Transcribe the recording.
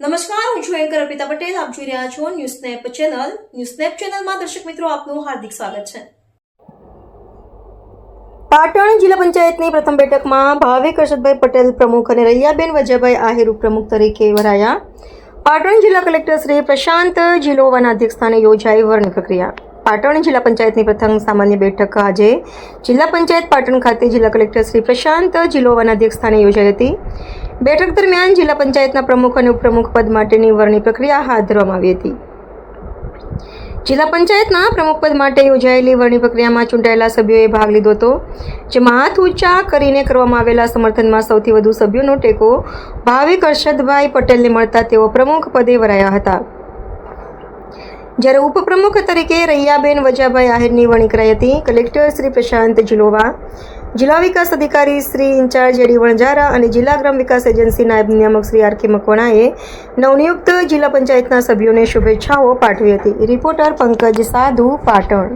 નમસ્કાર, હું છું એન્કર અર્પિતા પટેલ. આપ જોઈ રહ્યા છો news snap channel. News snap ચેનલમાં દર્શક મિત્રો આપનું હાર્દિક સ્વાગત છે. પાટણ જિલ્લા પંચાયતની પ્રથમ બેઠકમાં ભાવિક હર્ષદભાઈ પટેલ પ્રમુખ અને રૈયાબેન વજાભાઈ આહિર ઉપપ્રમુખ તરીકે વરાયા. પાટણ જિલ્લા કલેક્ટર શ્રી પ્રશાંત જીલોવાના અધ્યક્ષસ્થાને યોજાઈ વરણી પ્રક્રિયા. પાટણ જિલ્લા પંચાયતની પ્રથમ સામાન્ય બેઠક આજે જિલ્લા પંચાયત પાટણ ખાતે જિલ્લા કલેક્ટર શ્રી પ્રશાંત જીલોવાના અધ્યક્ષસ્થાને યોજાઈ હતી. બેઠક દરમિયાન જિલ્લા પંચાયતના પ્રમુખ અને ઉપપ્રમુખ પદ માટેની વરણી પ્રક્રિયા હાથ ધરવામાં આવી હતી. જિલ્લા પંચાયતના પ્રમુખ પદ માટે યોજાયેલી વરણી પ્રક્રિયામાં ચૂંટાયેલા સભ્યોએ ભાગ લીધો હતો, જેમાં હાથ ઊંચા કરીને કરવામાં આવેલા સમર્થનમાં સૌથી વધુ સભ્યોનો ટેકો ભાવિક હર્ષદભાઈ પટેલને મળતા તેઓ પ્રમુખ પદે વરાયા હતા. જ્યારે ઉપપ્રમુખ તરીકે રૈયાબેન વજાભાઈ આહિરની વરણી કરાઈ હતી. કલેક્ટર શ્રી પ્રશાંત જીલોવા, જિલ્લા વિકાસ અધિકારી શ્રી ઇન્ચાર્જ એડી વણઝારા અને જિલ્લા ગ્રામ વિકાસ એજન્સી નાયબ નિયામક શ્રી આર કે મકવાણાએ નવનિયુક્ત જિલ્લા પંચાયતના સભ્યોને શુભેચ્છાઓ પાઠવી હતી. રિપોર્ટર પંકજ સાધુ, પાટણ.